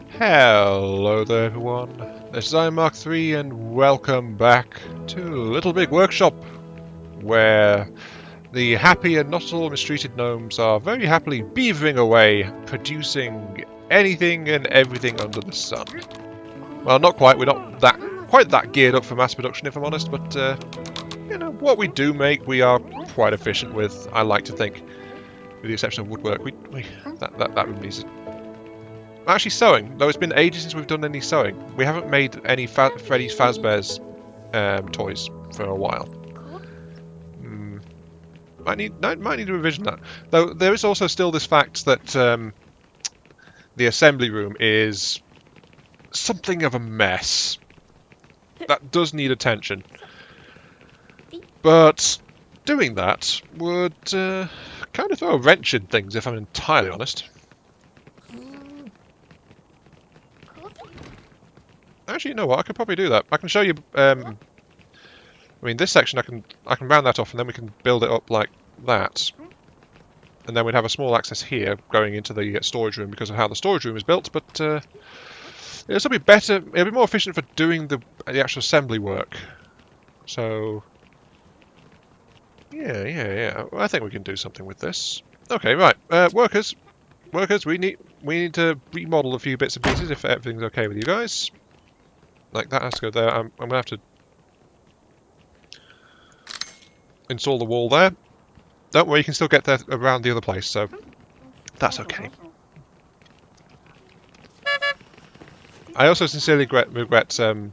Hello there everyone, this is Mark 3 and welcome back to Little Big Workshop, where the happy and not at all mistreated gnomes are very happily beavering away, producing anything and everything under the sun. Well, not quite, we're not quite that geared up for mass production if I'm honest, but you know, what we do make we are quite efficient with, I like to think. With the exception of woodwork, that room needs it. Actually, sewing. Though it's been ages since we've done any sewing. We haven't made any Freddy's Fazbear's toys for a while. Might need to revision that. Though there is also still this fact that the assembly room is something of a mess. That does need attention. But doing that would kind of throw a wrench in things, if I'm entirely honest. Actually, you know what? I could probably do that. I can show you. I mean, this section I can round that off, and then we can build it up like that, and then we'd have a small access here going into the storage room because of how the storage room is built. But it'll be better. It'll be more efficient for doing the actual assembly work. So yeah. Well, I think we can do something with this. Okay, right. Workers, we need to remodel a few bits and pieces if everything's okay with you guys. Like that has to go there. I'm going to have to install the wall there. Don't worry, you can still get there around the other place, so that's okay. I also sincerely regret it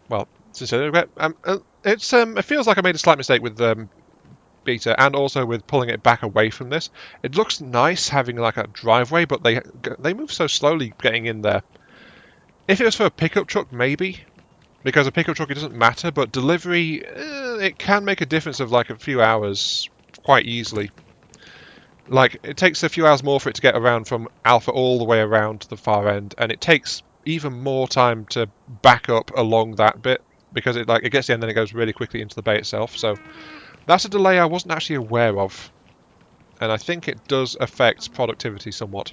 feels like I made a slight mistake with beta and also with pulling it back away from this. It looks nice having like a driveway, but they move so slowly getting in there. If it was for a pickup truck, maybe. Because a pickup truck, it doesn't matter, but delivery, it can make a difference of like a few hours quite easily. Like, it takes a few hours more for it to get around from Alpha all the way around to the far end, and it takes even more time to back up along that bit, because it gets to the end and then it goes really quickly into the bay itself. So that's a delay I wasn't actually aware of, and I think it does affect productivity somewhat.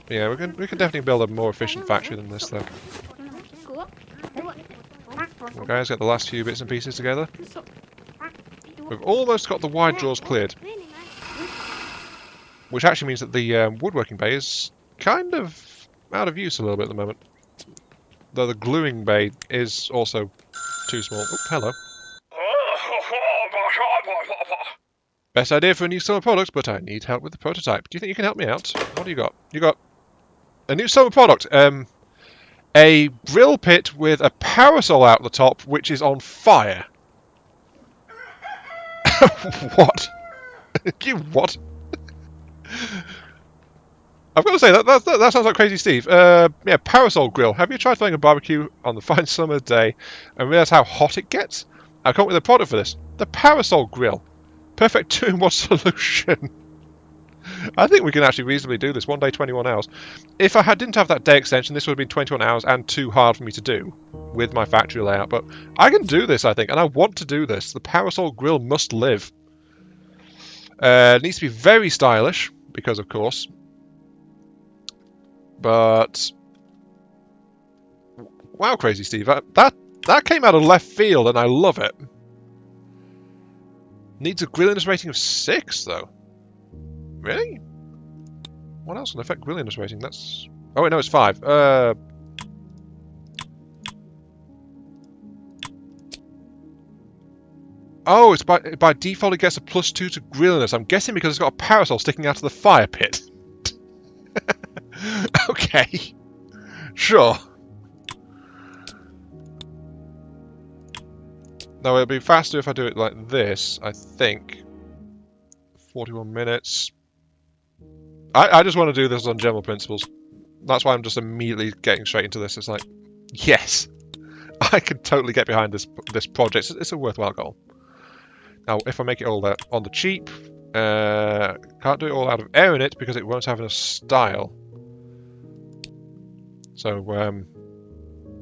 Yeah, we can definitely build a more efficient factory than this, though. Well, guys, get the last few bits and pieces together. We've almost got the wide drawers cleared, which actually means that the woodworking bay is kind of out of use a little bit at the moment. Though the gluing bay is also too small. Oh, hello. Best idea for a new summer product, but I need help with the prototype. Do you think you can help me out? What do you got? You got a new summer product. A grill pit with a parasol out the top, which is on fire. What? You what? I've got to say, that sounds like Crazy Steve. Yeah, parasol grill. Have you tried throwing a barbecue on the fine summer day and realised how hot it gets? I've come up with a product for this. The parasol grill. Perfect 2-in-1 solution. I think we can actually reasonably do this. 1 day, 21 hours. If I didn't have that day extension, this would have been 21 hours and too hard for me to do with my factory layout. But I can do this, I think, and I want to do this. The parasol grill must live. It needs to be very stylish, because of course. But wow, Crazy Steve, that came out of left field, and I love it. Needs a grilliness rating of 6, though. Really? What else can affect grilliness rating? That's... Oh, wait, no, it's 5. Oh, it's by default it gets a +2 to grilliness. I'm guessing because it's got a parasol sticking out of the fire pit. Okay. Sure. No, it'll be faster if I do it like this, I think. 41 minutes. I just want to do this on general principles. That's why I'm just immediately getting straight into this. It's like, yes, I can totally get behind this project. It's a worthwhile goal. Now, if I make it all that on the cheap, can't do it all out of air in it because it won't have enough style. So,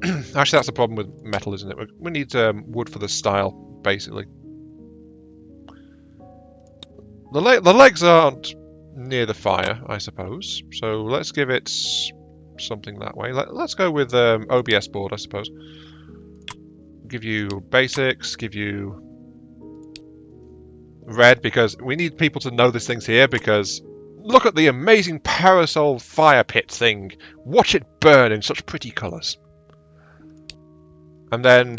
actually, that's the problem with metal, isn't it? We need wood for the style, basically. The legs aren't near the fire, I suppose. So let's give it something that way. Let's go with OBS board, I suppose. Give you basics, give you red, because we need people to know this thing's here, because look at the amazing parasol fire pit thing. Watch it burn in such pretty colours. And then,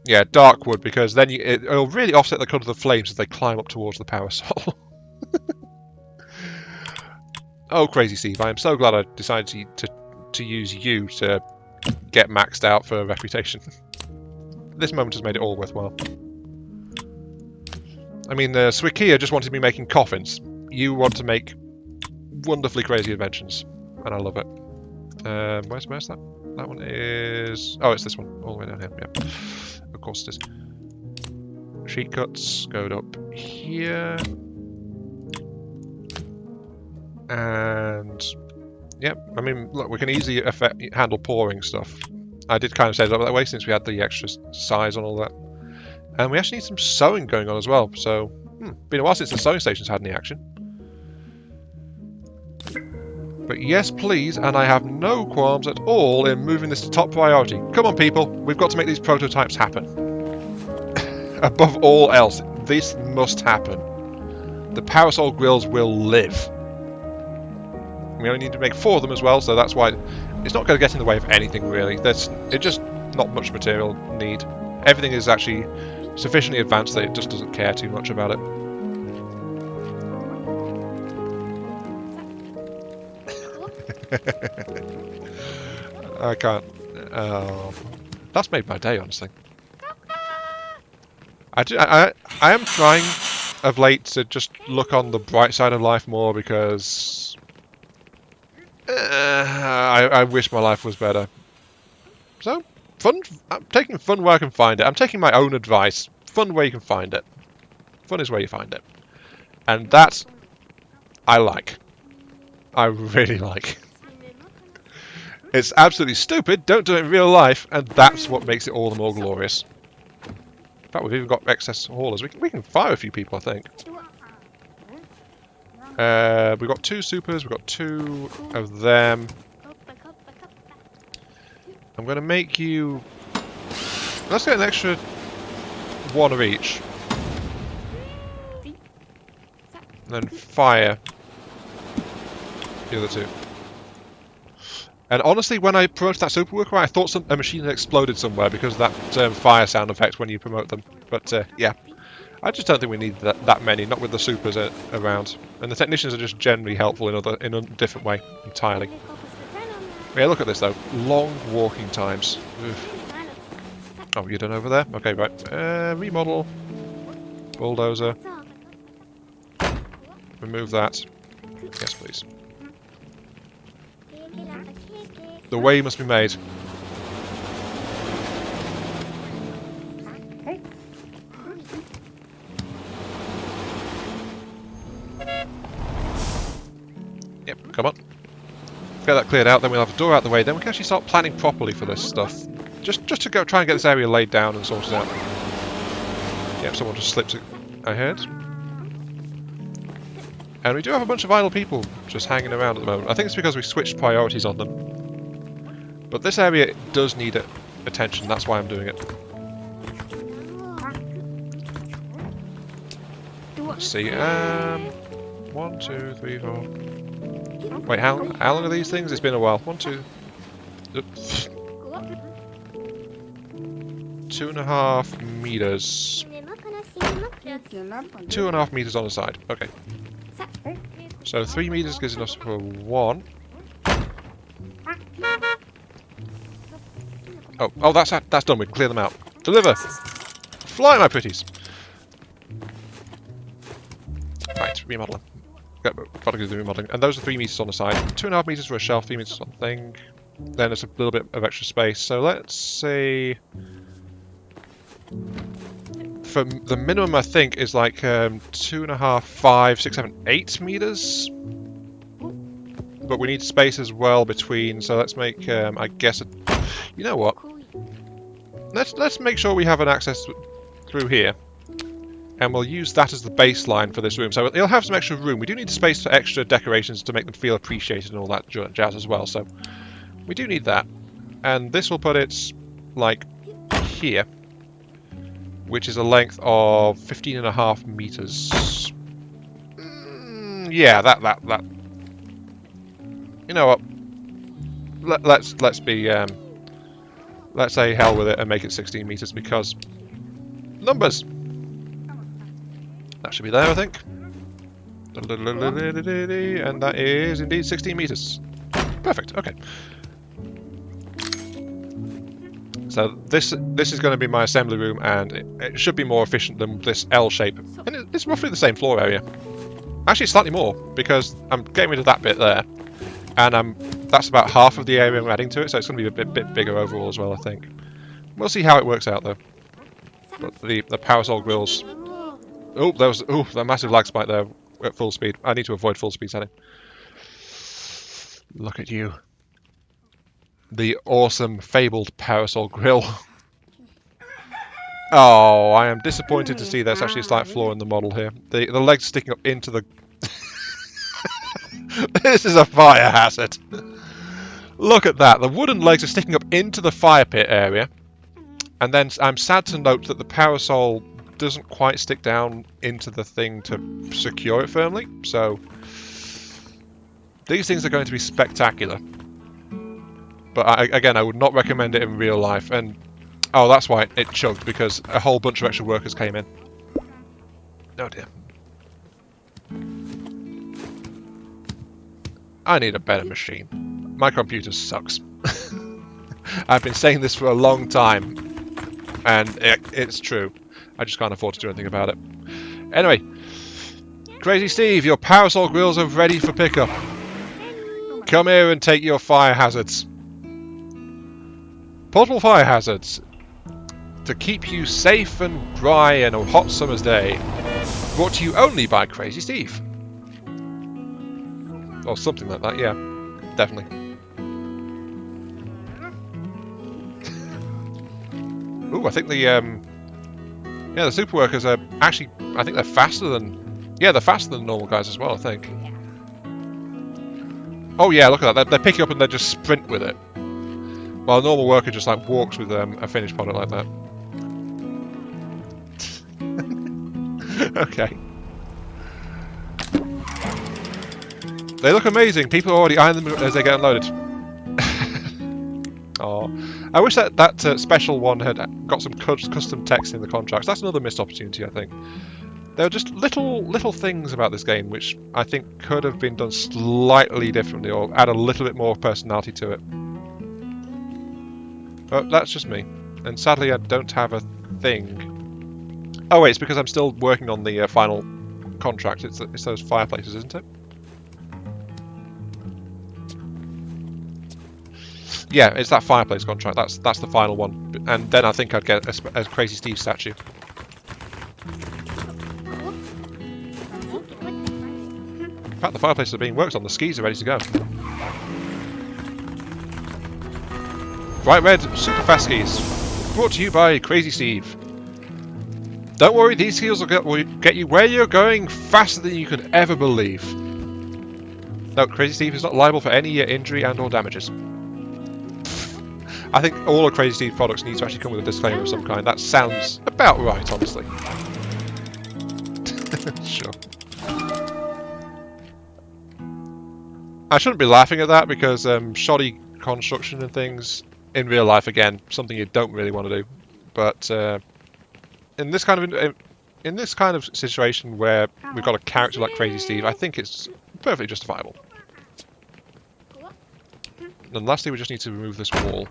yeah, dark wood, because then it'll really offset the colour of the flames as they climb up towards the parasol. Oh, crazy Steve, I am so glad I decided to use you to get maxed out for reputation. This moment has made it all worthwhile. I mean, Swikia just wanted me making coffins. You want to make wonderfully crazy inventions, and I love it. Where's that? That one is... Oh, it's this one, all the way down here. Yep. Of course it is. Sheet cuts go up here. And... Yep, I mean, look, we can easily handle pouring stuff. I did kind of set it up that way since we had the extra size on all that. And we actually need some sewing going on as well, so... been a while since the sewing station's had any action. But yes, please, and I have no qualms at all in moving this to top priority. Come on, people, we've got to make these prototypes happen. Above all else, this must happen. The parasol grills will live. We only need to make 4 of them as well, so that's why it's not going to get in the way of anything, really. It's just not much material need. Everything is actually sufficiently advanced that it just doesn't care too much about it. I can't. That's made my day, honestly. I am trying of late to just look on the bright side of life more, because I wish my life was better. So, fun. I'm taking fun where I can find it. I'm taking my own advice. Fun where you can find it. Fun is where you find it. And that, I like. I really like. It's absolutely stupid, don't do it in real life, and that's what makes it all the more glorious. In fact, we've even got excess haulers. We can fire a few people, I think. We've got 2 supers, we've got 2 of them. I'm going to make you... Let's get an extra 1 of each. And then fire the other 2. And honestly, when I promoted that super worker, I thought a machine had exploded somewhere because of that fire sound effect when you promote them. But yeah, I just don't think we need that many, not with the supers around. And the technicians are just generally helpful in a different way, entirely. Yeah, look at this though. Long walking times. Oof. Oh, you're done over there? Okay, right. Remodel. Bulldozer. Remove that. Yes, please. The way must be made. Yep, come on. Get that cleared out, then we'll have a door out the way, then we can actually start planning properly for this stuff. Just to go try and get this area laid down and sorted out. Yep, someone just slipped ahead. And we do have a bunch of idle people just hanging around at the moment. I think it's because we switched priorities on them. But this area does need attention, that's why I'm doing it. Let's see, 1, 2, 3, 4... Wait, how long are these things? It's been a while. 1, 2... 2.5 meters. 2.5 meters on the side. Okay. So 3 meters gives us for 1. Oh, that's done. We can clear them out. Deliver. Fly, my pretties. Right, remodel. Gotta do the remodeling. And those are 3 meters on the side. 2.5 meters for a shelf. 3 meters on the thing. Then there's a little bit of extra space. So let's say for the minimum, I think, is like 2.5, 5, 6, 7, 8 meters. But we need space as well between. So let's make, I guess, you know what? Let's make sure we have an access through here. And we'll use that as the baseline for this room. So it'll have some extra room. We do need space for extra decorations to make them feel appreciated and all that jazz as well. So we do need that. And this will put it like here, which is a length of 15.5 meters. Yeah, that. You know what? Let's say hell with it and make it 16 meters because numbers. That should be there, I think. And that is indeed 16 meters. Perfect. Okay. So this is going to be my assembly room, and it should be more efficient than this L shape. And it's roughly the same floor area. Actually, slightly more because I'm getting rid of that bit there, and that's about half of the area I'm adding to it. So it's going to be a bit bigger overall as well, I think. We'll see how it works out though. But the parasol grills. Oh, there was that massive lag spike there at full speed. I need to avoid full speed setting. Look at you. The awesome, fabled parasol grill. Oh, I am disappointed to see there's actually a slight flaw in the model here. The legs sticking up into the... This is a fire hazard. Look at that. The wooden legs are sticking up into the fire pit area. And then I'm sad to note that the parasol doesn't quite stick down into the thing to secure it firmly. So these things are going to be spectacular. But again, I would not recommend it in real life. And oh, that's why it chugged, because a whole bunch of extra workers came in. Oh dear. I need a better machine. My computer sucks. I've been saying this for a long time, and it's true. I just can't afford to do anything about it. Anyway, Crazy Steve, your parasol grills are ready for pickup. Come here and take your fire hazards. Portable fire hazards to keep you safe and dry on a hot summer's day. Brought to you only by Crazy Steve. Or something like that, yeah. Definitely. Ooh, I think the super workers are actually, I think they're faster than, they're faster than normal guys as well, I think. Oh yeah, look at that, they pick it up and they just sprint with it. While a normal worker just like walks with a finished product like that. Okay. They look amazing. People are already eyeing them as they get unloaded. Oh, I wish that special one had got some custom text in the contracts. That's another missed opportunity, I think. There are just little things about this game which I think could have been done slightly differently or add a little bit more personality to it. But that's just me. And sadly, I don't have a thing. Oh wait, it's because I'm still working on the final contract. It's those fireplaces, isn't it? Yeah, it's that fireplace contract. That's the final one. And then I think I'd get a Crazy Steve statue. In fact, the fireplaces are being worked on. The skis are ready to go. Bright red super fast skis. Brought to you by Crazy Steve. Don't worry, these skis will get you where you're going faster than you could ever believe. No, Crazy Steve is not liable for any injury and or damages. I think all of Crazy Steve products need to actually come with a disclaimer of some kind. That sounds about right, honestly. Sure. I shouldn't be laughing at that because shoddy construction and things in real life, again, something you don't really want to do. But in this kind of situation where we've got a character like Crazy Steve, I think it's perfectly justifiable. And lastly, we just need to remove this wall.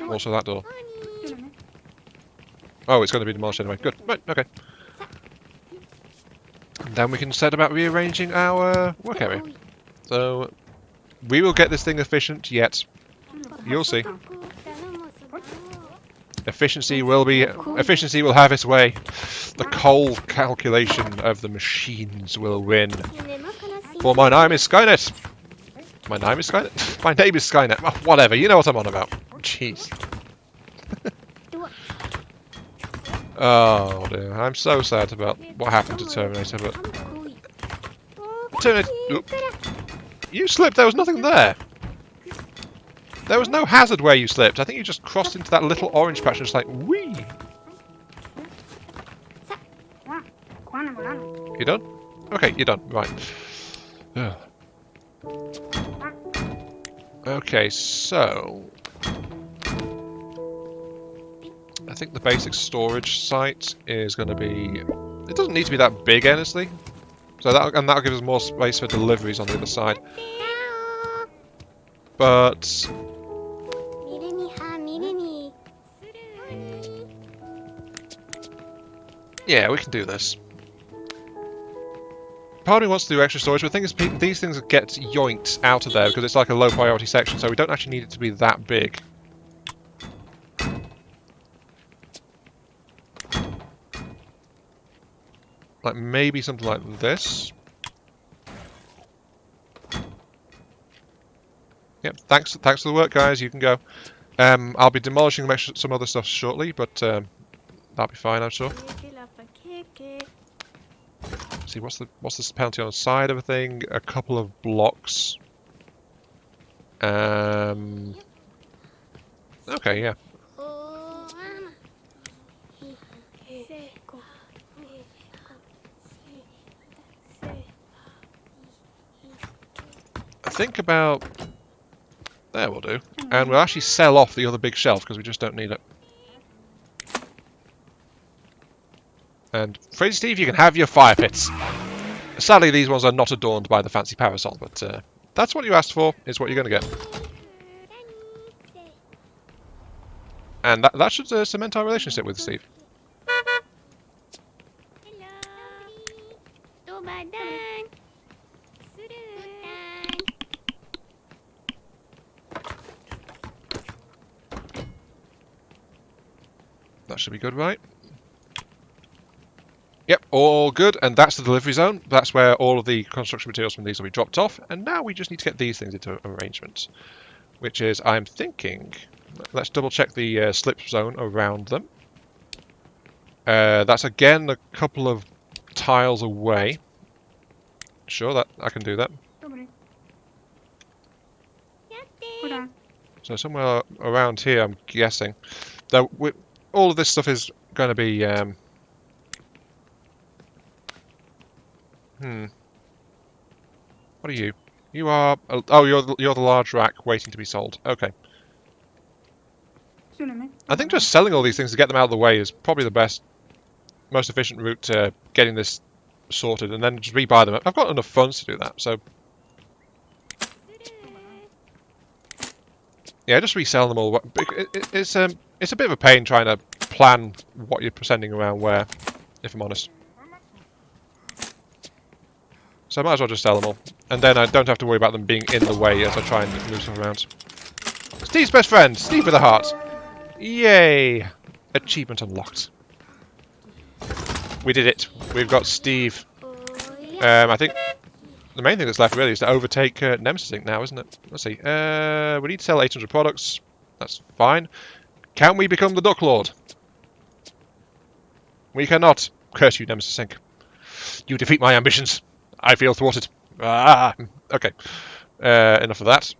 Also that door. Oh, it's going to be demolished anyway. Good. Right, okay. And then we can set about rearranging our work area. So, we will get this thing efficient, yet you'll see. Efficiency will have its way. The coal calculation of the machines will win. For my name is Skynet. My name is Skynet? My name is Skynet. Oh, whatever, you know what I'm on about. Jeez. Oh dear, I'm so sad about what happened to Terminator, but... Terminator... Oop. You slipped, there was nothing there! There was no hazard where you slipped. I think you just crossed into that little orange patch and just like, whee! You done? Okay, you're done. Right. Ugh. Okay, so... I think the basic storage site is going to be... It doesn't need to be that big, honestly. So that'll give us more space for deliveries on the other side. But... yeah, we can do this. Part of me wants to do extra storage, but the thing is, these things get yoinked out of there because it's like a low priority section, so we don't actually need it to be that big. Like maybe something like this. Yep, thanks for the work, guys. You can go. I'll be demolishing some other stuff shortly, but that'll be fine, I'm sure. See, what's the penalty on the side of a thing? A couple of blocks. Okay, yeah. I think about... there will do. And we'll actually sell off the other big shelf because we just don't need it. And Freddy Steve, you can have your fire pits. Sadly, these ones are not adorned by the fancy parasol, but that's what you asked for, is what you're going to get. And that should cement our relationship with Steve. That should be good, right? Yep, all good, and that's the delivery zone. That's where all of the construction materials from these will be dropped off, and now we just need to get these things into arrangement. Which is, I'm thinking, let's double check the slip zone around them. That's again a couple of tiles away. Sure, that I can do that. So somewhere around here, I'm guessing. Though all of this stuff is going to be... What are you? You are... oh, you're the large rack waiting to be sold. Okay. I think just selling all these things to get them out of the way is probably the best, most efficient route to getting this sorted, and then just rebuy them. I've got enough funds to do that, so... yeah, just resell them all. It's a bit of a pain trying to plan what you're sending around where, if I'm honest. So I might as well just sell them all. And then I don't have to worry about them being in the way as I try and move them around. Steve's best friend! Steve with a heart! Yay! Achievement unlocked. We did it. We've got Steve. I think the main thing that's left really is to overtake Nemesis Inc. now, isn't it? Let's see. We need to sell 800 products. That's fine. Can we become the Duck Lord? We cannot. Curse you, Nemesis Inc. You defeat my ambitions. I feel thwarted. Ah, okay. Enough of that.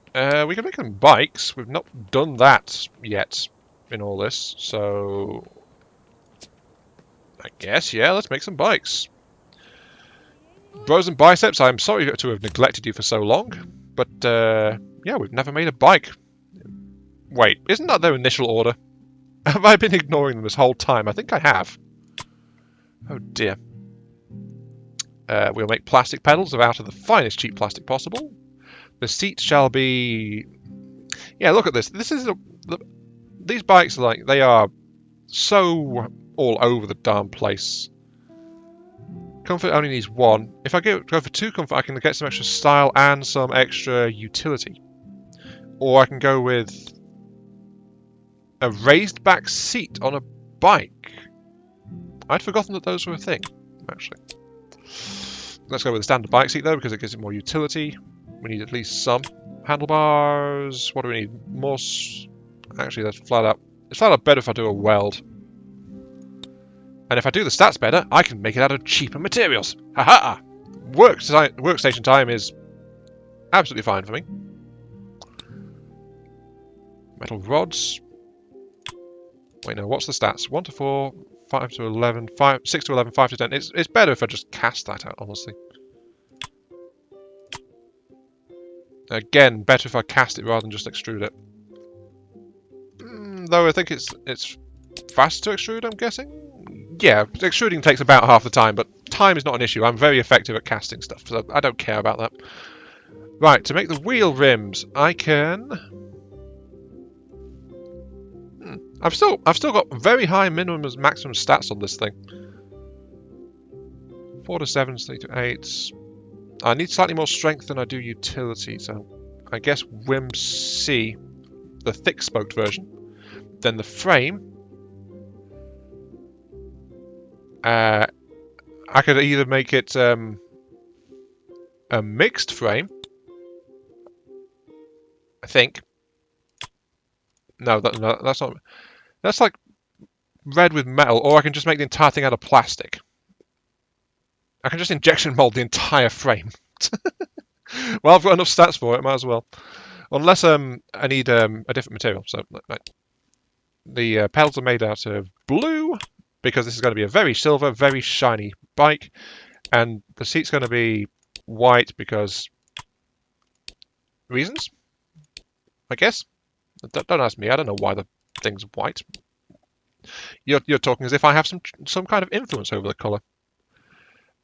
We can make them bikes. We've not done that yet in all this, so... I guess, yeah, let's make some bikes. Bros and Biceps, I'm sorry to have neglected you for so long, but, yeah, we've never made a bike. Wait, isn't that their initial order? Have I been ignoring them this whole time? I think I have. Oh, dear. We'll make plastic pedals out of the finest cheap plastic possible. The seat shall be... yeah, look at this. This is these bikes are like, they are so all over the darn place. Comfort only needs one. If I go for 2 comfort, I can get some extra style and some extra utility. Or I can go with a raised back seat on a bike. I'd forgotten that those were a thing, actually. Let's go with the standard bike seat, though, because it gives it more utility. We need at least some handlebars. What do we need? More... actually, let's flat out It's a lot better if I do a weld. And if I do the stats better, I can make it out of cheaper materials. Haha! Workstation time is absolutely fine for me. Metal rods. Wait, no, what's the stats? 1 to 4, 5 to 11, 6 to 11, 5 to 10. It's better if I just cast that out, honestly. Again, better if I cast it rather than just extrude it. Though I think it's fast to extrude, I'm guessing? Yeah, extruding takes about half the time, but time is not an issue. I'm very effective at casting stuff, so I don't care about that. Right, to make the wheel rims, I can... I've still got very high minimum and maximum stats on this thing. 4 to 7, 3 to 8. I need slightly more strength than I do utility, so I guess Wim C, the thick-spoked version. Then the frame. I could either make it a mixed frame. I think. No, that's not. That's like red with metal, or I can just make the entire thing out of plastic. I can just injection mold the entire frame. Well, I've got enough stats for it, might as well. Unless I need a different material. So the pedals are made out of blue, because this is going to be a very silver, very shiny bike. And the seat's going to be white because reasons, I guess. Don't ask me. I don't know why the thing's white. You're talking as if I have some kind of influence over the colour.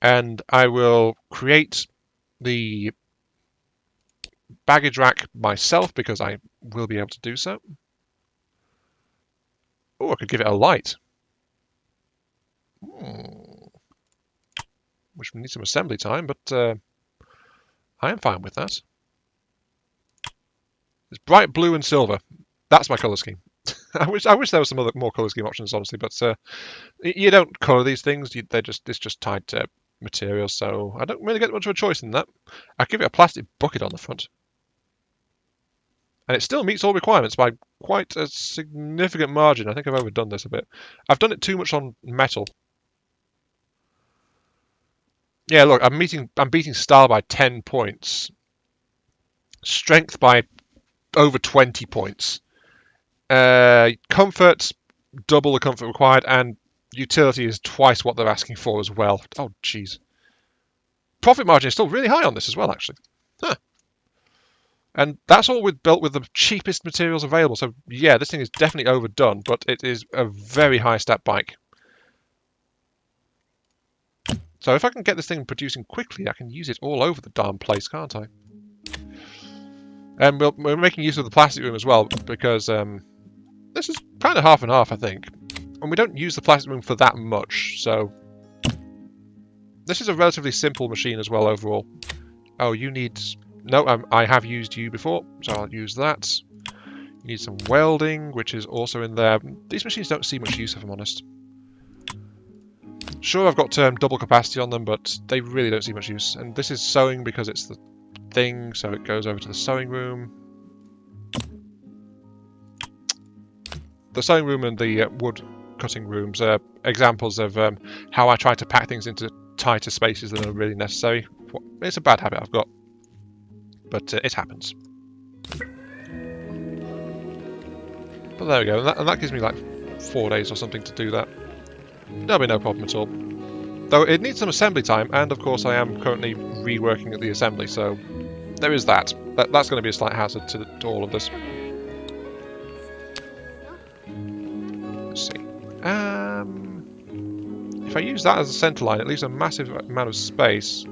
And I will create the baggage rack myself because I will be able to do so. Oh, I could give it a light. Which needs some assembly time, but I am fine with that. It's bright blue and silver. That's my colour scheme. I wish there was some more colour scheme options, honestly, but you don't colour these things. It's just tied to materials, so I don't really get much of a choice in that. I give it a plastic bucket on the front, and it still meets all requirements by quite a significant margin. I think I've overdone this a bit. I've done it too much on metal. Yeah, look, I'm beating style by 10 points, strength by over 20 points, comfort double the comfort required, and utility is twice what they're asking for as well. Oh, jeez. Profit margin is still really high on this as well, actually. Huh. And that's all built with the cheapest materials available. So, yeah, this thing is definitely overdone, but it is a very high stat bike. So if I can get this thing producing quickly, I can use it all over the darn place, can't I? And we're making use of the plastic room as well, because this is kind of half and half, I think. And we don't use the plastic room for that much, so... This is a relatively simple machine as well, overall. Oh, you need... No, I have used you before, so I'll use that. You need some welding, which is also in there. These machines don't see much use, if I'm honest. Sure, I've got double capacity on them, but they really don't see much use. And this is sewing because it's the thing, so it goes over to the sewing room. The sewing room and the wood cutting rooms are examples of how I try to pack things into tighter spaces than are really necessary. It's a bad habit I've got, but it happens. But there we go, and that gives me like 4 days or something to do that. There'll be no problem at all. Though it needs some assembly time, and of course I am currently reworking at the assembly, so there is that. That's going to be a slight hazard to all of this. Let's see. If I use that as a centre line, it leaves a massive amount of space.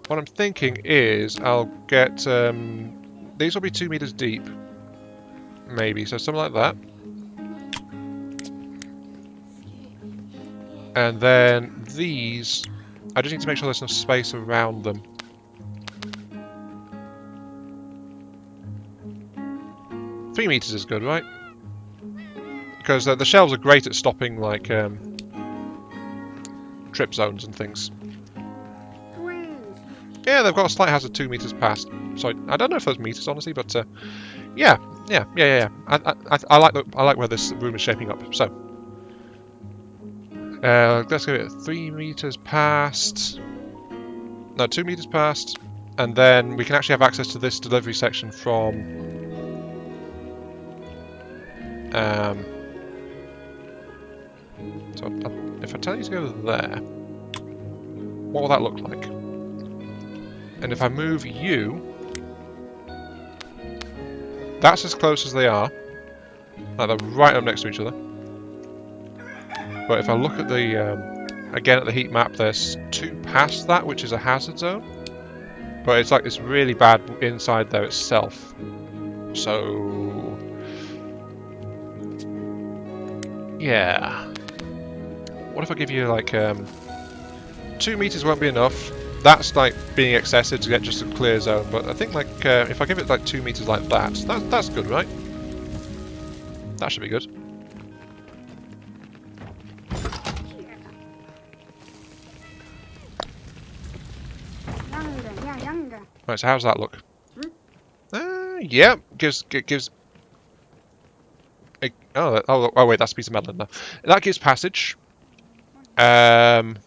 What I'm thinking is I'll get... these will be 2 meters deep. Maybe, so something like that. And then these, I just need to make sure there's enough space around them. Three meters is good, right? Because the shelves are great at stopping, like, trip zones and things. Yeah, they've got a slight hazard 2 meters past. So I don't know if those meters, honestly, but yeah. I like where this room is shaping up. So let's give it 3 meters past. No, 2 meters past, and then we can actually have access to this delivery section from. So if I tell you to go there, what will that look like? And if I move you, that's as close as they are. Like they're right up next to each other. But if I look at the again at the heat map, there's 2 past that, which is a hazard zone. But it's like it's really bad inside there itself. So yeah. What if I give you like 2 meters won't be enough. That's like being excessive to get just a clear zone. But I think like if I give it like 2 meters like that's good, right? That should be good. Right, so how does that look? Yeah, gives. Oh wait, that's a piece of metal in there. That gives passage. Doesn't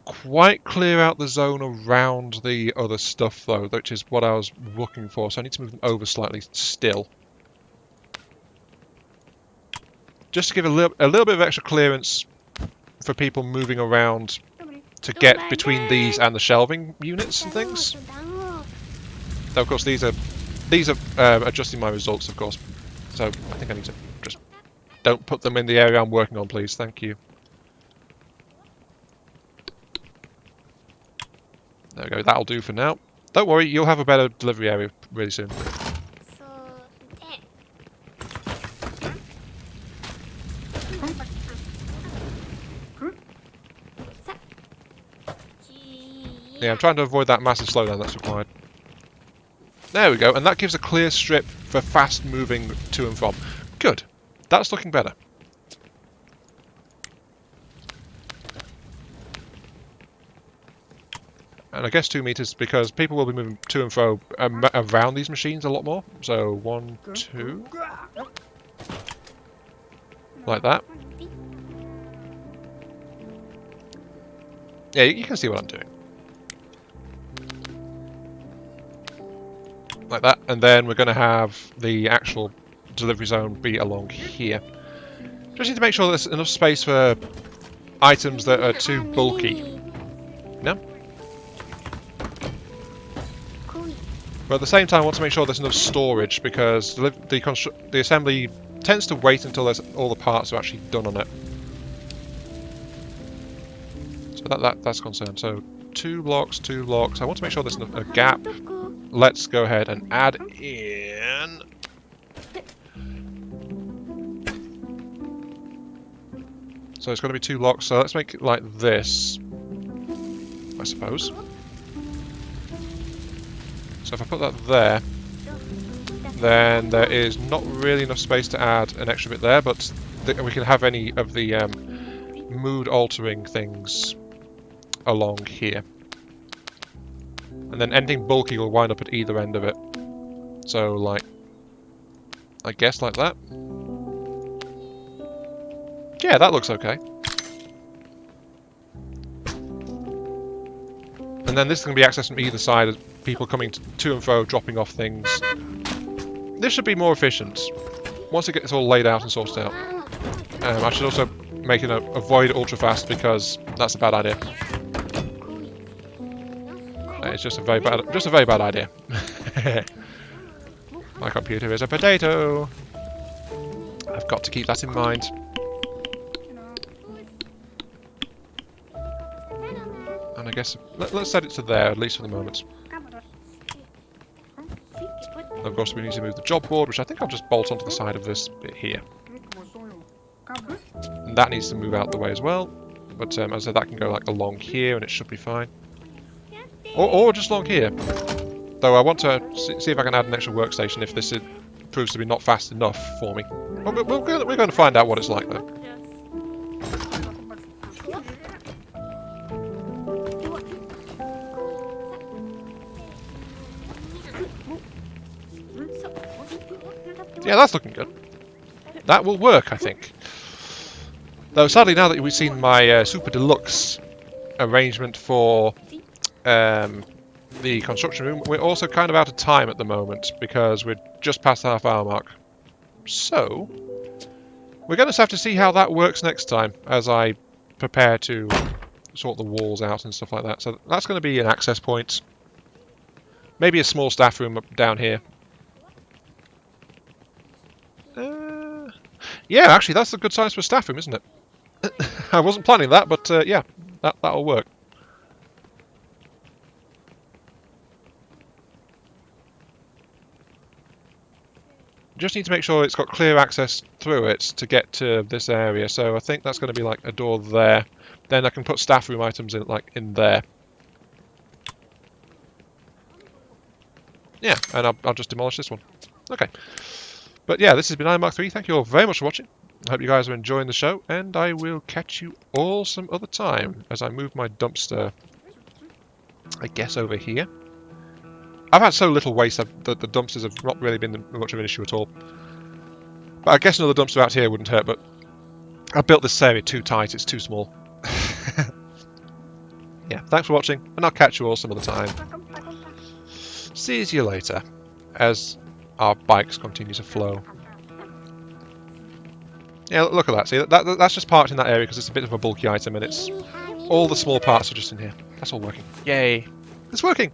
quite clear out the zone around the other stuff though, which is what I was looking for. So I need to move them over slightly still, just to give a little bit of extra clearance for people moving around to get between these and the shelving units and things. Though of course these are adjusting my results, of course. So I think I need to just don't put them in the area I'm working on, please. Thank you. There we go. That'll do for now. Don't worry, you'll have a better delivery area really soon. Yeah, I'm trying to avoid that massive slowdown that's required. There we go, and that gives a clear strip for fast moving to and from. Good. That's looking better. And I guess 2 meters because people will be moving to and fro around these machines a lot more. So 1, 2. Like that. Yeah, you can see what I'm doing. Like that, and then we're going to have the actual delivery zone be along here. Just need to make sure there's enough space for items that are too bulky. No? But at the same time I want to make sure there's enough storage because the assembly tends to wait until all the parts are actually done on it. So that's concerned. So 2 blocks, 2 blocks. I want to make sure there's a gap. Let's go ahead and add in. So it's going to be 2 blocks. So let's make it like this, I suppose. So if I put that there, then there is not really enough space to add an extra bit there, but we can have any of the mood-altering things along here. And then anything bulky will wind up at either end of it. So, like, I guess like that. Yeah, that looks okay. And then this is going to be accessed from either side as people coming to and fro, dropping off things. This should be more efficient once it gets all laid out and sorted out. I should also make it avoid ultra fast because that's a bad idea. It's just a very bad idea. My computer is a potato. I've got to keep that in mind. And I guess let's set it to there, at least for the moment. Of course, we need to move the job board, which I think I'll just bolt onto the side of this bit here. And that needs to move out the way as well. But as I said, that can go like along here, and it should be fine. Or just along here. Though I want to see if I can add an extra workstation if this proves to be not fast enough for me. We're going to find out what it's like though. Yeah, that's looking good. That will work, I think. Though sadly, now that we've seen my super deluxe arrangement for the construction room, we're also kind of out of time at the moment because we're just past the half-hour mark. So we're going to have to see how that works next time as I prepare to sort the walls out and stuff like that. So that's going to be an access point. Maybe a small staff room up down here. Yeah, actually, that's a good size for a staff room, isn't it? I wasn't planning that, but yeah, that'll work. Just need to make sure it's got clear access through it to get to this area. So I think that's going to be like a door there. Then I can put staff room items in, like in there. Yeah, and I'll just demolish this one. Okay. But yeah, this has been Iron Mark 3. Thank you all very much for watching. I hope you guys are enjoying the show, and I will catch you all some other time as I move my dumpster, I guess, over here. I've had so little waste that the dumpsters have not really been much of an issue at all. But I guess another dumpster out here wouldn't hurt, but I built this area too tight, it's too small. Yeah, thanks for watching, and I'll catch you all some other time. See you later, as our bikes continue to flow. Yeah, look at that. See, that's just parked in that area because it's a bit of a bulky item, and it's all the small parts are just in here. That's all working. Yay! It's working!